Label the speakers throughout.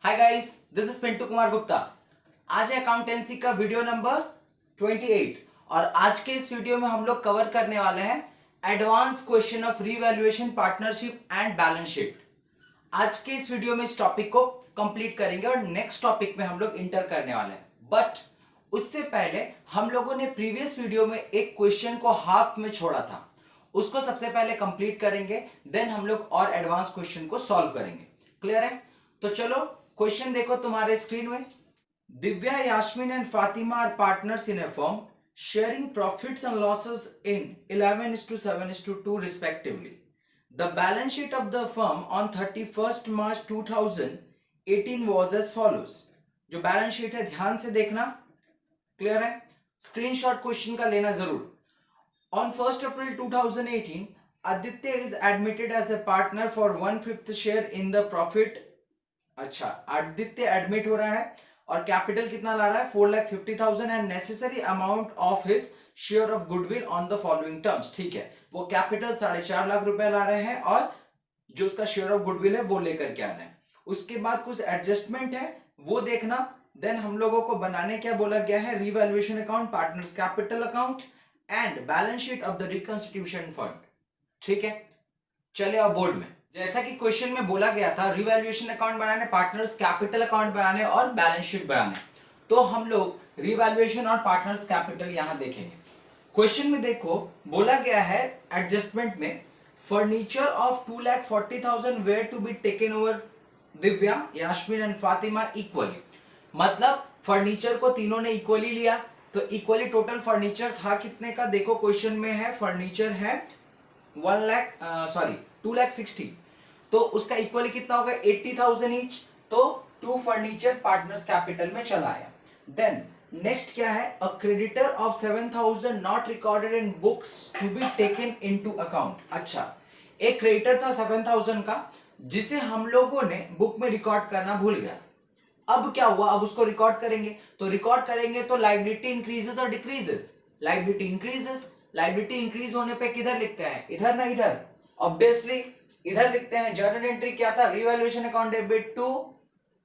Speaker 1: Hi guys, this is Pintu Kumar Gupta. आज है accountancy का वीडियो नंबर 28 और आज के इस वीडियो में हम लोग कवर करने वाले हैं advance question of revaluation, partnership and balance sheet. आज के इस वीडियो में इस टॉपिक को कंप्लीट करेंगे और नेक्स्ट टॉपिक में हम लोग इंटर करने वाले हैं। बट उससे पहले हम लोगों ने प्रीवियस वीडियो में एक क्वेश्चन को हाफ में छोड़ा था, उसको सबसे पहले कंप्लीट करेंगे, देन हम लोग और एडवांस क्वेश्चन को सॉल्व करेंगे। क्लियर है? तो चलो क्वेश्चन देखो तुम्हारे स्क्रीन में। Divya, Yasmin and Fatima are partners in a firm sharing profits and losses in 11:7:2 respectively. The balance sheet of the firm on 31st March 2018 was as follows. जो बैलेंस शीट है ध्यान से देखना। क्लियर है? स्क्रीनशॉट क्वेश्चन का लेना जरूर। On 1st April 2018, Aditya is admitted as a partner for 1/5 share in the profit. अच्छा, आदित्य एडमिट हो रहा है और कैपिटल कितना ला रहा है? 4,50,000 and necessary amount of his share of goodwill on the following terms. ठीक है, वो कैपिटल 4.5 लाख रुपए ला रहे हैं और जो उसका शेयर ऑफ गुडविल है वो लेकर के आना है। उसके बाद कुछ एडजस्टमेंट है वो देखना। देन हम लोगों को बनाने क्या बोला गया है? Revaluation account, partners capital account and balance sheet of the reconstitution fund. ठीक है, चले अब बोर्ड में। जैसा कि क्वेश्चन में बोला गया था, रिवैल्यूएशन अकाउंट बनाने, पार्टनर्स कैपिटल अकाउंट बनाने और बैलेंस शीट बनाने, तो हम लोग रिवैल्यूएशन और पार्टनर्स कैपिटल यहां देखेंगे। क्वेश्चन में देखो बोला गया है एडजस्टमेंट में, furniture of 2,40,000 were to be taken over Divya, Yasmin and Fatima equally. मतलब फर्नीचर को तीनों ने इक्वली लिया, तो इक्वली टोटल फर्नीचर था कितने का? देखो क्वेश्चन में है फर्नीचर है 2,60,000, तो उसका इक्वली कितना होगा? 80,000 ईच। तो 2 फर्नीचर पार्टनर्स कैपिटल में चला आया। देन नेक्स्ट क्या है? A creditor of 7,000 not recorded in books to be taken into account. अच्छा, एक क्रेडिटर था 7,000 का जिसे हम लोगों ने बुक में रिकॉर्ड करना भूल गया। अब क्या हुआ? अब उसको रिकॉर्ड करेंगे, तो रिकॉर्ड करेंगे तो लायबिलिटी इंक्रीजेस और decreases? Liability increases. Liability increase होने पे किधर लिखते हैं? इधर ना इधर? ऑब्वियसली इधर लिखते हैं। जर्नल एंट्री क्या था? Revaluation account debit to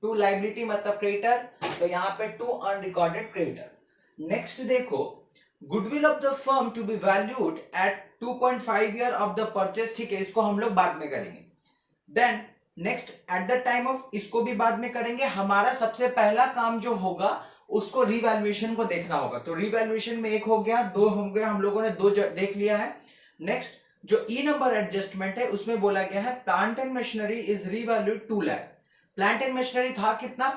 Speaker 1: liability मतलब क्रेडिटर, तो यहां पे टू अनरिकॉर्डेड क्रेडिटर। नेक्स्ट देखो, goodwill of the firm to be valued at 2.5 year of the purchase. ठीक है, इसको हम लोग बाद में करेंगे। Then next at the time of, इसको भी बाद में करेंगे। हमारा सबसे पहला काम जो होगा उसको रिवैल्यूएशन को देखना होगा। तो रिवैल्यूएशन में एक हो गया, दो हो गया, हम लोगों ने दो देख लिया है। नेक्स्ट जो ई नंबर एडजस्टमेंट है उसमें बोला गया है plant and machinery is revalued 2 lakh. Plant and machinery था कितना?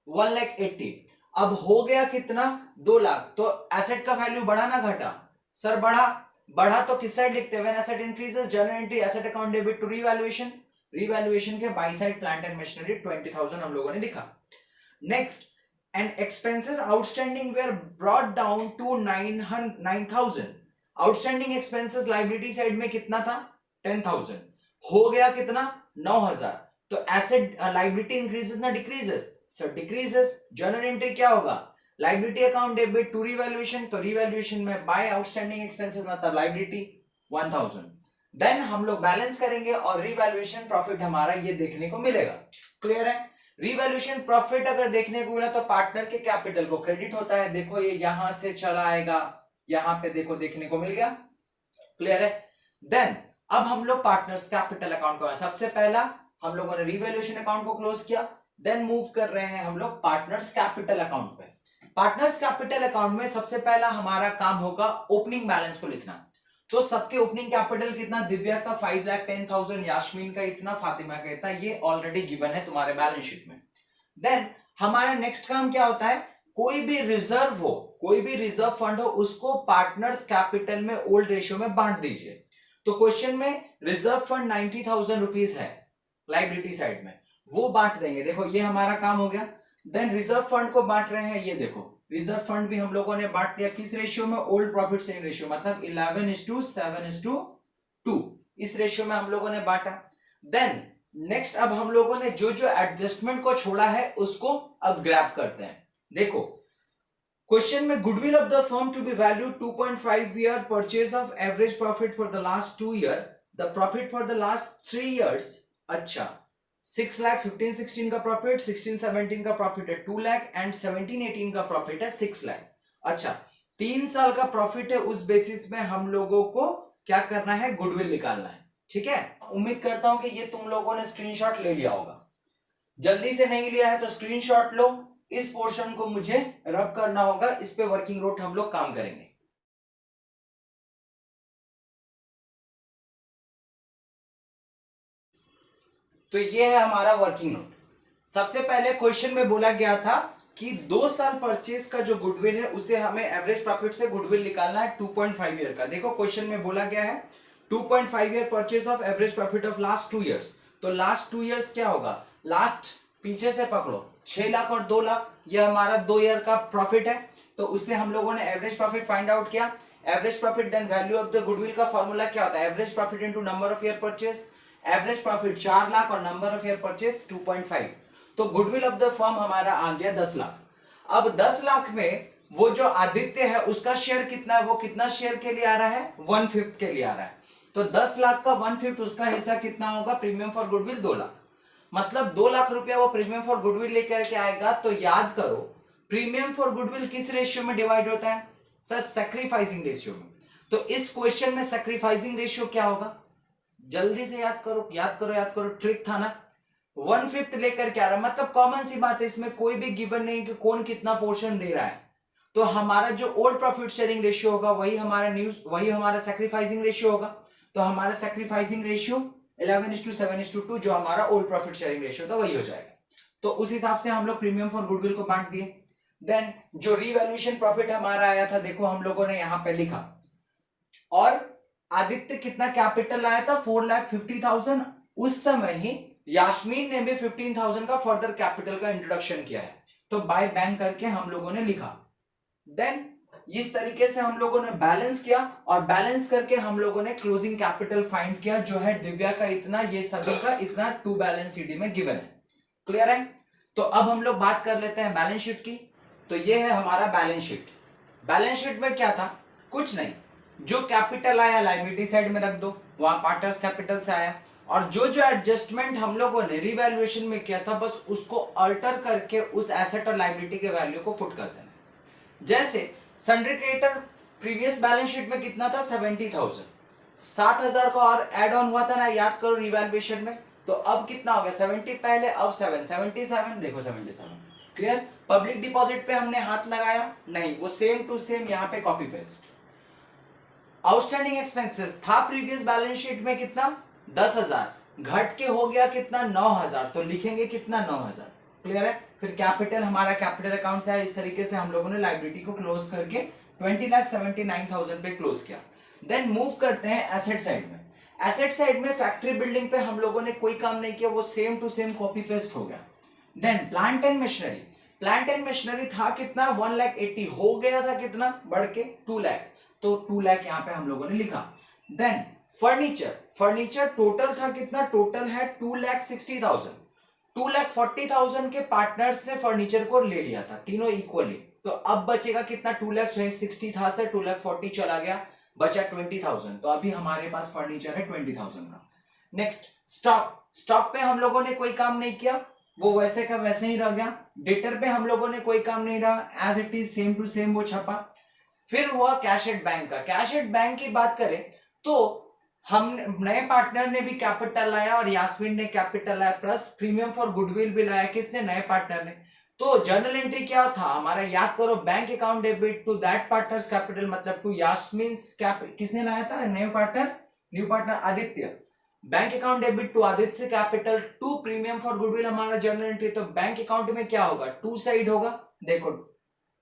Speaker 1: 1,80,000। अब हो गया कितना? 2 लाख। तो एसेट का वैल्यू बढ़ा ना घटा? सर बढ़ा। बढ़ा तो किस साइड लिखते हैं? When asset increases, journal entry asset account debit to revaluation. Revaluation के by side plant and machinery 20,000 हम लोगों ने लिखा। Next, and expenses outstanding were brought down to 9,000। Outstanding expenses liability side में कितना था? 10,000। हो गया कितना? 9,000। तो एसेट लाइबिलिटी इंक्रीजेस ना decreases? Sir decreases. Journal entry क्या होगा? Liability account debit to revaluation, तो रिवैल्यूएशन में बाय आउटस्टैंडिंग एक्सपेंसेस मतलब लाइबिलिटी 1,000। देन हम लोग बैलेंस करेंगे और रिवैल्यूएशन प्रॉफिट हमारा ये देखने को मिलेगा। क्लियर है? रिवैल्यूएशन प्रॉफिट अगर देखने को मिला तो पार्टनर के कैपिटल को क्रेडिट होता है। देखो ये यहां से चला आएगा, यहां पे देखो देखने को मिल गया। क्लियर है? देन अब हम लोग पार्टनर्स कैपिटल अकाउंट को, सबसे पहला हम लोगों ने रिवैल्यूएशन अकाउंट को क्लोज किया, देन मूव कर रहे हैं हम लोग पार्टनर्स कैपिटल अकाउंट पे। पार्टनर्स कैपिटल अकाउंट में सबसे पहला हमारा काम होगा ओपनिंग बैलेंस को लिखना। तो सबके ओपनिंग कैपिटल कितना? दिव्या का 5,10,000, यास्मीन का इतना, फातिमा का इतना, ये ऑलरेडी गिवन है तुम्हारे बैलेंस शीट में। देन हमारा नेक्स्ट काम क्या होता है? कोई भी रिजर्व हो, कोई भी रिजर्व फंड हो, उसको पार्टनर्स कैपिटल में ओल्ड रेशियो में बांट दीजिए। तो क्वेश्चन में रिजर्व फंड 90,000 रुपीज है लाइबिलिटी साइड में, वो बांट देंगे। देखो ये हमारा काम हो गया। देन रिजर्व फंड को बांट रहे हैं, ये देखो रिजर्व फंड भी हम लोगों ने बांट दिया। किस रेशियो में? ओल्ड प्रॉफिट सेम रेशियो, मतलब 11:7:2 इस रेशियो में हम लोगों ने बांटा। देन नेक्स्ट अब हम लोगों ने जो जो एडजस्टमेंट को छोड़ा है उसको अब ग्रैब करते हैं। देखो क्वेश्चन में goodwill of the firm to be value 2.5 year, purchase of average profit for the last 2 year, the profit for the last 3 years. अच्छा, 6 लाख 15-16 का प्रॉफिट, 16-17 का प्रॉफिट है 2 लाख एंड 17-18 का प्रॉफिट है 6 लाख। अच्छा, 3 साल का प्रॉफिट है, उस बेसिस में हम लोगों को क्या करना है, गुडविल निकालना है। ठीक है, उम्मीद करता हूं कि ये तुम लोगों ने स्क्रीनशॉट ले लिया होगा। जल्दी से नहीं लिया है तो स्क्रीनशॉट लो, इस पोर्शन को मुझे रब करना होगा, इस पे वर्किंग नोट हम लोग काम करेंगे। तो ये है हमारा वर्किंग नोट। सबसे पहले क्वेश्चन में बोला गया था कि 2 साल परचेज का जो गुडविल है उसे हमें एवरेज प्रॉफिट से गुडविल निकालना है 2.5 ईयर का। देखो क्वेश्चन में बोला गया है 2.5 year purchase of average profit of last 2 years. तो लास्ट 2 ईयर्स क्या होगा, लास्ट पीछे से पकड़ो 6 लाख और 2 लाख, यह हमारा 2 ईयर का प्रॉफिट है। तो उससे हम लोगों ने एवरेज प्रॉफिट फाइंड आउट किया। Average profit then value of the goodwill का फॉर्मूला क्या होता है, average profit into number of year purchase. Average profit 4 lakh और नंबर ऑफ ईयर परचेज 2.5। तो गुडविल ऑफ द फर्म हमारा आ गया 10 लाख। अब 10 लाख में वो जो आदित्य है उसका शेयर कितना है, वो कितना शेयर के लिए आ रहा है, 1/5 के लिए आ रहा है। तो 10 लाख का 1/5 उसका हिस्सा कितना होगा, प्रीमियम फॉर गुडविल 2 लाख। मतलब 2 लाख रुपया वो प्रीमियम फॉर गुडविल लेकर के आएगा। तो याद करो प्रीमियम फॉर गुडविल किस रेशियो में डिवाइड होता है सर, सैक्रिफाइसिंग रेशियो में। तो इस क्वेश्चन में सैक्रिफाइसिंग रेशियो क्या होगा, जल्दी से याद करो याद करो याद करो, ट्रिक था ना, 1/5 लेकर के आ रहा है। मतलब कॉमन सी बात है, इसमें कोई भी गिवन नहीं कि कौन कितना पोर्शन दे रहा है। तो हमारा जो ओल्ड प्रॉफिट शेयरिंग रेशियो होगा वही हमारा सैक्रिफाइसिंग रेशियो होगा। तो हमारा सैक्रिफाइसिंग रेशियो 11:7:2 जो हमारा ओल्ड प्रॉफिट शेयरिंग रेशियो था वही हो जाएगा। तो उस हिसाब से हम लोग प्रीमियम फॉर गुडविल को बांट दिए। देन जो रीवैल्यूएशन प्रॉफिट हमारा आया था, देखो हम लोगों ने यहां पे लिखा, और आदित्य कितना कैपिटल आया था 4,50,000। उस समय ही यास्मीन ने भी 15,000 का फर्दर कैपिटल का इंट्रोडक्शन किया है। तो बाय बैंक करके हम लोगों ने लिखा। देन इस तरीके से हम लोगों ने बैलेंस किया, और बैलेंस करके हम लोगों ने क्लोजिंग कैपिटल फाइंड किया, जो है दिव्या का इतना, ये सभी का इतना, टू बैलेंस शीट में गिवन है। क्लियर है। तो अब हम लोग बात कर लेते हैं बैलेंस शीट की। तो ये है हमारा बैलेंस शीट। बैलेंस शीट में क्या था, कुछ नहीं, जो कैपिटल आया लायबिलिटी साइड में रख दो, वहां पार्टनर्स कैपिटल से आया, और जो जो एडजस्टमेंट हम लोगों ने रिवैल्यूएशन में किया था बस उसको अल्टर करके उस एसेट और लायबिलिटी के वैल्यू को पुट कर देना। जैसे sundry creditor previous balance sheet में कितना था, 70,000, 7,000 का और एड ऑन हुआ था ना, याद करो रिवैल्यूएशन में। तो अब कितना हो गया, 70 पहले, अब 77, देखो 77। क्लियर। पब्लिक डिपॉजिट पे हमने हाथ लगाया नहीं, वो सेम टू सेम यहाँ पे कॉपी पेस्ट। आउटस्टैंडिंग एक्सपेंसेस था प्रीवियस बैलेंस शीट में कितना, 10,000, घट के हो गया कितना, 9,000, तो लिखेंगे कितना, 9,000। क्लियर है। फिर कैपिटल हमारा कैपिटल अकाउंट से आया। इस तरीके से हम लोगों ने लायबिलिटी को क्लोज करके 20,79,000 पे क्लोज किया। देन मूव करते हैं एसेट साइड में। एसेट साइड में फैक्ट्री बिल्डिंग पे हम लोगों ने कोई काम नहीं किया, वो same to same copy paste हो गया। Then plant and machinery, plant and machinery था कितना, 1,80,000, हो गया था कितना, बढ़ के 2 लाख, तो 2 लाख यहाँ पे हम लोगों ने लिखा। देन फर्नीचर, फर्नीचर टोटल था कितना, टोटल है 2,60,000, 2,40,000 के पार्टनर्स ने फर्नीचर को ले लिया था, तीनों इक्वली। तो अब बचेगा कितना, 2,60,000 था से 2,40,000 चला गया, बचा 20,000। तो अभी हमारे पास फर्नीचर है 20,000 का। नेक्स्ट स्टॉक, स्टॉक पे हम लोगों ने कोई काम नहीं किया, वो वैसे का वैसे ही रह गया। डेटर पे हम लोगों ने कोई काम नहीं रहा, as it is same to same वो छपा। फिर हुआ कैश एट बैंक का। कैश एट बैंक की बात करें तो हम नए पार्टनर ने भी कैपिटल लाया और यास्मीन ने कैपिटल लाया, प्लस प्रीमियम फॉर गुडविल भी लाया, किसने, नए पार्टनर ने। तो जर्नल एंट्री क्या था हमारा, याद करो, bank account debit to that partners capital, मतलब टू यास्मीन कैपिटल, किसने लाया था, new partner Aditya. Bank account debit to Aditya capital to premium for goodwill हमारा जर्नल एंट्री। तो बैंक अकाउंट में क्या होगा, टू साइड होगा, देखो,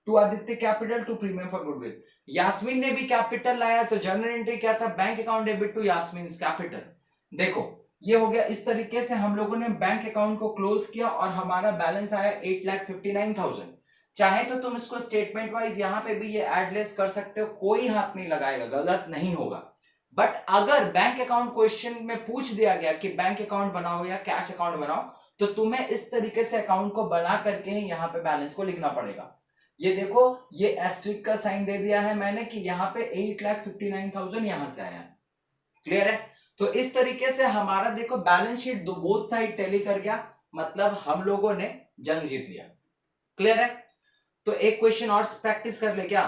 Speaker 1: to Aditya capital to premium for goodwill. Yasmin ने भी कैपिटल लाया, तो जर्नल एंट्री क्या था, bank account debit to Yasmin capital. देखो ये हो गया। इस तरीके से हम लोगों ने बैंक अकाउंट को क्लोज किया और हमारा बैलेंस आया 8,59,000। चाहे तो तुम इसको स्टेटमेंट वाइज यहाँ पे भी ये एड लेस कर सकते हो, कोई हाथ नहीं लगाएगा, गलत नहीं होगा। बट अगर बैंक अकाउंट क्वेश्चन में पूछ दिया गया कि बैंक अकाउंट बनाओ या कैश अकाउंट बनाओ, तो तुम्हें इस तरीके से अकाउंट को बना करके ही यहाँ पे बैलेंस को लिखना पड़ेगा। ये देखो, ये एस्ट्रिक का साइन दे दिया है मैंने कि यहाँ पे 8,59,000 यहां से आया। क्लियर है। तो इस तरीके से हमारा देखो बैलेंस शीट दो बोथ साइड टैली कर गया, मतलब हम लोगों ने जंग जीत लिया। क्लियर है? तो एक क्वेश्चन और प्रैक्टिस कर ले क्या?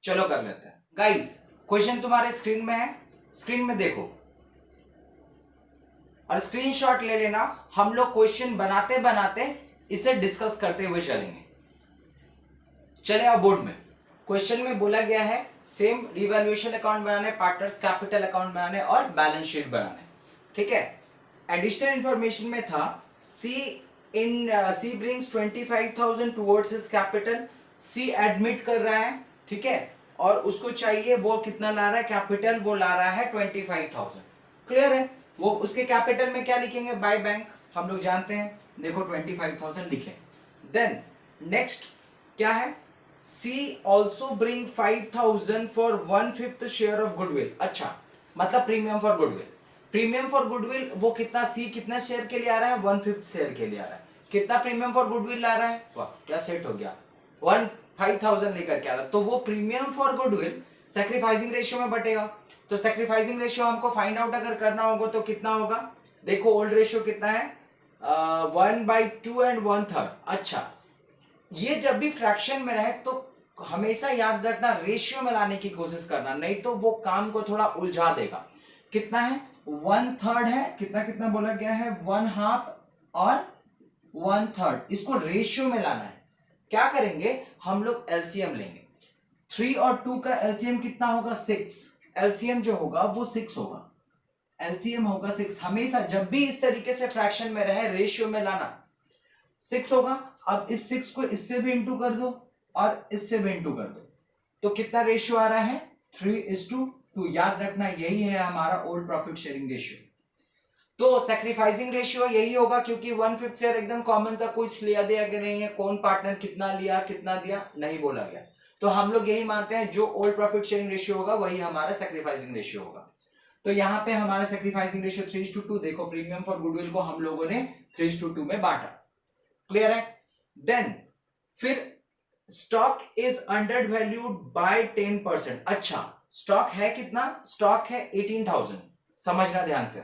Speaker 1: चलो कर लेते हैं गाइस। क्वेश्चन तुम्हारे स्क्रीन में है, स्क्रीन में देखो और स्क्रीनशॉट ले लेना। हम लोग क्वेश्चन बनाते बनाते इसे डिस्कस करते हुए चलेंगे। चले अब बोर्ड में। क्वेश्चन में बोला गया है सेम रिवैल्यूएशन अकाउंट बनाने, पार्टनर्स कैपिटल अकाउंट बनाने और बैलेंस शीट बनाने। ठीक है? एडिशनल इंफॉर्मेशन में था C brings 25,000 towards his capital. C admit कर रहा है, ठीक है, और उसको चाहिए वो कितना ला रहा है कैपिटल, वो ला रहा है 25,000। क्लियर है? वो उसके कैपिटल में क्या लिखेंगे? बाय बैंक, हम लोग जानते हैं। देखो 25,000 लिखे। देन नेक्स्ट क्या है? C also bring 5,000 for 1/5 share of goodwill. अच्छा, मतलब premium for goodwill. Premium for goodwill वो कितना, सी कितना शेयर के लिए आ रहा है? 1/5 शेयर के लिए आ रहा है। कितना प्रीमियम फॉर गुडविल ला रहा है? वाह क्या सेट हो गया, 5,000 लेकर के आ रहा है। तो वो premium for goodwill sacrificing ratio में बटेगा। तो सैक्रिफाइसिंग रेशियो हमको फाइंड आउट अगर करना होगा तो कितना होगा? देखो ओल्ड रेशियो कितना है? 1/2 एंड 1/3। अच्छा, ये जब भी फ्रैक्शन में रहे तो हमेशा याद रखना रेशियो में लाने की कोशिश करना, नहीं तो वो काम को थोड़ा उलझा देगा। कितना है? 1/3 है। कितना कितना बोला गया है? 1/2 और 1/3। इसको रेशियो में लाना है। क्या करेंगे हम लोग? एलसीएम लेंगे। 3 और 2 का एलसीएम कितना होगा? 6। एलसीएम जो होगा वो 6 होगा। एलसीएम होगा 6। हमेशा जब भी इस तरीके से फ्रैक्शन में रहे रेशियो में लाना, 6 होगा। अब इस 6 को इससे भी इंटू कर दो और इससे भी इंटू कर दो, तो कितना रेशियो आ रहा है? 3:2। याद रखना यही है हमारा ओल्ड प्रॉफिट शेयरिंग रेशियो। तो सैक्रिफाइसिंग रेशियो यही होगा, क्योंकि 1/5 शेयर एकदम कॉमन सा, कुछ लिया दिया कि नहीं है, कौन पार्टनर कितना लिया कितना दिया नहीं बोला गया। तो हम लोग यही मानते हैं जो ओल्ड प्रॉफिट शेयरिंग रेशियो होगा वही हमारा सैक्रिफाइसिंग रेशियो होगा। तो यहाँ पे हमारा सैक्रिफाइसिंग रेशियो 3:2। देखो प्रीमियम फॉर गुडविल को हम लोगों ने 3:2 में बांटा। क्लियर है? देन फिर stock is under valued bye 10%। अच्छा, स्टॉक है कितना? स्टॉक है 18,000। समझना ध्यान से,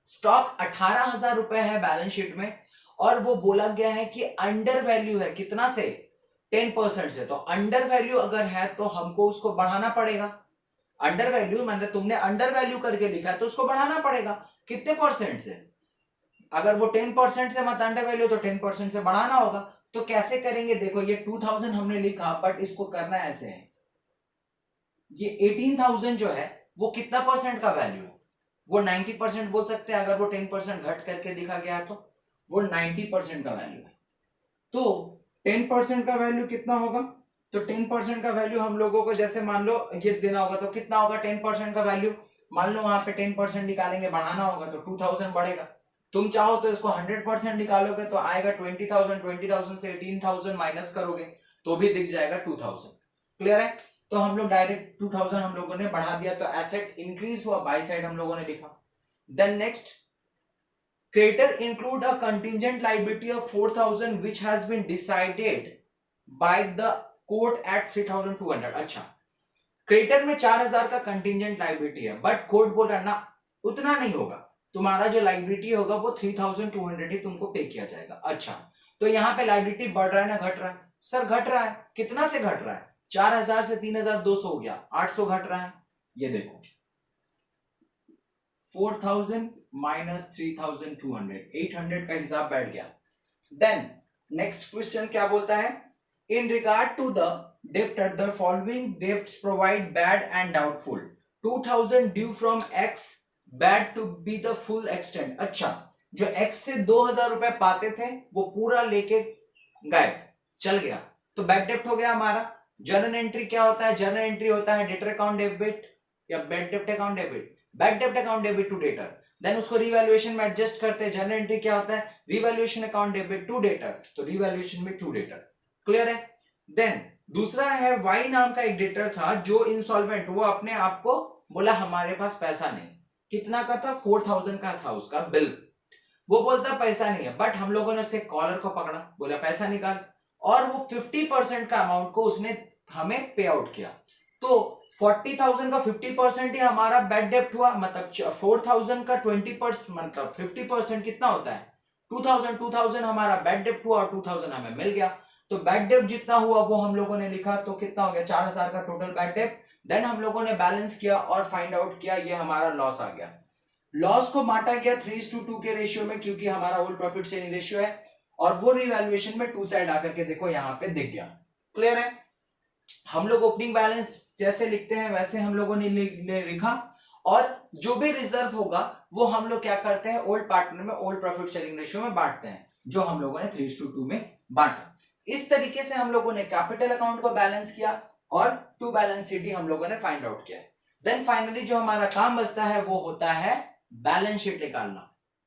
Speaker 1: स्टॉक 18,000 रुपए है बैलेंस शीट में, और वो बोला गया है कि अंडर वैल्यू है कितना से? 10% से। तो अंडर वैल्यू अगर है तो हमको उसको बढ़ाना पड़ेगा। अंडर वैल्यू मतलब तुमने अंडर वैल्यू करके लिखा है तो उसको बढ़ाना पड़ेगा। कितने परसेंट से? अगर वो 10% से मत अंडर वैल्यू तो 10% से बढ़ाना होगा। तो कैसे करेंगे? देखो ये 2,000 हमने लिखा, बट इसको करना ऐसे है, ये 18,000 जो है वो कितना परसेंट का वैल्यू है? वो 90% बोल सकते हैं। अगर वो 10% घट करके दिखा गया तो वो 90% का वैल्यू है। तो 10% का वैल्यू कितना होगा? तो 10% का वैल्यू हम लोगों को जैसे मान लो ये देना होगा, तो कितना होगा 10% का वैल्यू? मान लो वहां पे 10% निकालेंगे, बढ़ाना होगा तो 2,000 बढ़ेगा। तुम चाहो तो इसको 100% निकालोगे तो आएगा 20,000। 20,000 से 18,000 माइनस करोगे तो भी दिख जाएगा 2,000। क्लियर है? तो हम लोग डायरेक्ट 2,000 हम लोगों ने बढ़ा दिया, तो एसेट इंक्रीज हुआ, बाई साइड हम लोगों ने लिखा। Then next, creditor include a contingent liability of 4,000 which has been decided by the court at 3,200। अच्छा, क्रेडिटर में 4,000 का कंटिंजेंट लायबिलिटी है, बट कोर्ट बोल रहा है ना उतना नहीं होगा, तुम्हारा जो लायबिलिटी होगा वो 3,200 ही तुमको पे किया जाएगा। अच्छा, तो यहाँ पे लायबिलिटी बढ़ रहा है ना घट रहा है? सर घट रहा है। कितना से घट रहा है? 4,000 से 3,200 हो गया, 800 घट रहा है। ये देखो 4,000 माइनस 3,200, 800 का हिसाब बैठ गया। देन नेक्स्ट क्वेश्चन क्या बोलता है? In regard to the debtor the following debts provide bad and doubtful. 2,000 due from X, bad to be the full extent. अच्छा, जो एक्स से 2,000 रुपए पाते थे वो पूरा लेके गायब चल गया, तो बैड डेब्ट हो गया हमारा। जर्नल एंट्री क्या होता है? जर्नल एंट्री होता है डेटर अकाउंट डेबिट या बैड डेब्ट अकाउंट डेबिट, बैड डेब्ट account debit to debtor. Then उसको रिवैल्यूएशन में एडजस्ट करते हैं। जर्नल एंट्री क्या होता है? Revaluation account debit to debtor, तो रिवैल्यूएशन में टू डेटर। क्लियर है? देन दूसरा है वाई नाम का एक डेटर था जो इंसॉल्वेंट, वो अपने आप को बोला हमारे पास पैसा नहीं। कितना का था? 4,000 का था उसका बिल। वो बोलता पैसा नहीं है, बट हम लोगों ने उसके कॉलर को पकड़ा, बोला पैसा निकाल, और वो 50% का अमाउंट को उसने हमें पे आउट किया। तो 40,000 का 50% ही हमारा बैड डेप्ट हुआ, मतलब 4,000 का 20% मतलब 50% कितना होता है 2,000 हमारा बैड डेप्ट हुआ और 2,000 हमें मिल गया। तो बैड डेप्ट जितना हुआ वो हम लोगों ने लिखा, तो कितना हो गया 4,000 का टोटल बैड डेप्ट। देन हम लोगों ने बैलेंस किया और फाइंड आउट किया, ये हमारा लॉस आ गया। लॉस को बांटा गया 3:2 के रेशियो में, क्योंकि हमारा होल प्रॉफिट शेयरिंग रेशियो है, और वो रिवैल्यूएशन में टू साइड आकर के देखो यहाँ पे दिख गया। क्लियर है? हम लोग ओपनिंग बैलेंस जैसे लिखते हैं वैसे हम लोगों ने लिखा, और जो भी रिजर्व होगा वो हम लोग क्या करते हैं ओल्ड पार्टनर में ओल्ड प्रॉफिट शेयरिंग रेशियो में बांटते हैं, जो हम लोगों ने 3:2 में बांटा। इस तरीके से हम लोगों ने कैपिटल अकाउंट को बैलेंस किया और टू बैलेंस शीट हम लोगों ने फाइंड आउट किया। देन फाइनली जो हमारा काम बचता है वो होता है बैलेंस शीट निकालना।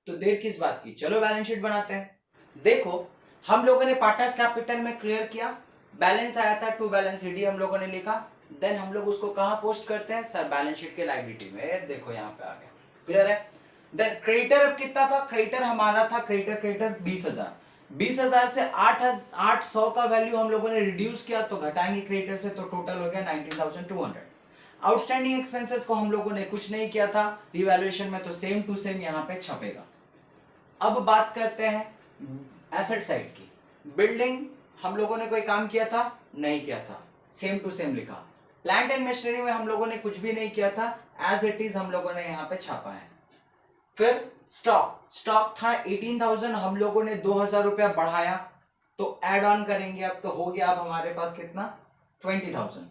Speaker 1: तो देर किस बात की, चलो बैलेंस शीट बनाते हैं। देखो हम लोगों ने पार्टनर्स कैपिटल में क्लियर किया, बैलेंस आया था, टू बैलेंस शीट हम लोगों ने लिखा। देन हम लोग उसको कहां पोस्ट करते हैं सर, बैलेंस शीट के लायबिलिटी में। देखो यहाँ पे आ गया, क्लियर है? देन क्रेडिटर अब कितना था, क्रेडिटर हमारा था क्रेडिटर 20,000 से 800 का वैल्यू हम लोगों ने रिड्यूस किया, तो घटाएंगे क्रेडिटर से, तो टोटल हो गया 19,200। आउटस्टैंडिंग एक्सपेंसेस को हम लोगों ने कुछ नहीं किया था रिवैल्यूएशन में, तो सेम टू सेम यहाँ पे छपेगा। अब बात करते हैं एसेट साइड की। बिल्डिंग हम लोगों ने कोई काम किया था, नहीं किया था, सेम टू सेम लिखा। प्लांट एंड मशीनरी में हम लोगों ने कुछ भी नहीं किया था, एज इट इज हम लोगों ने यहाँ पे छापा है। फिर स्टॉक था 18,000, हम लोगों ने 2,000 रुपया बढ़ाया, तो एड ऑन करेंगे अब, तो हो गया अब हमारे पास कितना 20,000।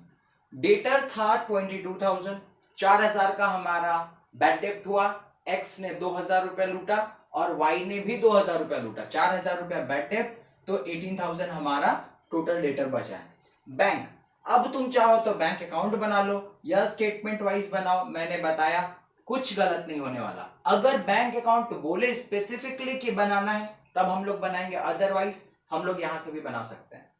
Speaker 1: डेटर था 22,000, 4,000 का हमारा बैड डेप्ट हुआ, एक्स ने 2,000 रुपया लूटा और वाई ने भी 2,000 रुपया लूटा, 4,000 रुपया बैड डेप्ट, तो 18,000 हमारा टोटल डेटर बचा है। बैंक, अब तुम चाहो तो बैंक अकाउंट बना लो या स्टेटमेंट वाइज बनाओ, मैंने बताया कुछ गलत नहीं होने वाला। अगर बैंक अकाउंट बोले स्पेसिफिकली कि बनाना है तब हम लोग बनाएंगे, अदरवाइज हम लोग यहां से भी बना सकते हैं।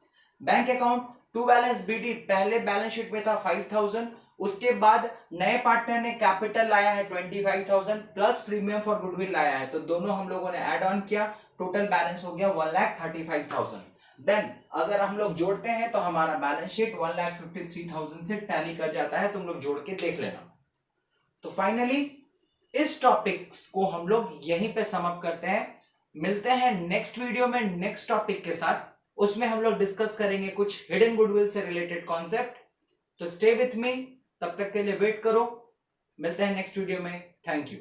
Speaker 1: Bank account to balance BD पहले बैलेंस शीट में था 5,000, उसके बाद नए पार्टनर ने कैपिटल लाया है 25,000 प्लस प्रीमियम फॉर गुडविल लाया है, तो दोनों हम लोगों ने ऐड ऑन किया, टोटल बैलेंस हो गया 1,35,000। देन अगर हम लोग जोड़ते हैं तो हमारा बैलेंस शीट 1,53,000 से टैली कर जाता है, तुम लोग जोड़ के देख लेना। तो फाइनली इस टॉपिक को हम लोग यहीं पे सम अप करते हैं। मिलते हैं नेक्स्ट वीडियो में नेक्स्ट टॉपिक के साथ, उसमें हम लोग डिस्कस करेंगे कुछ हिडन गुडविल से रिलेटेड कॉन्सेप्ट। तो स्टे विथ मी, तब तक के लिए वेट करो, मिलते हैं नेक्स्ट वीडियो में। Thank you.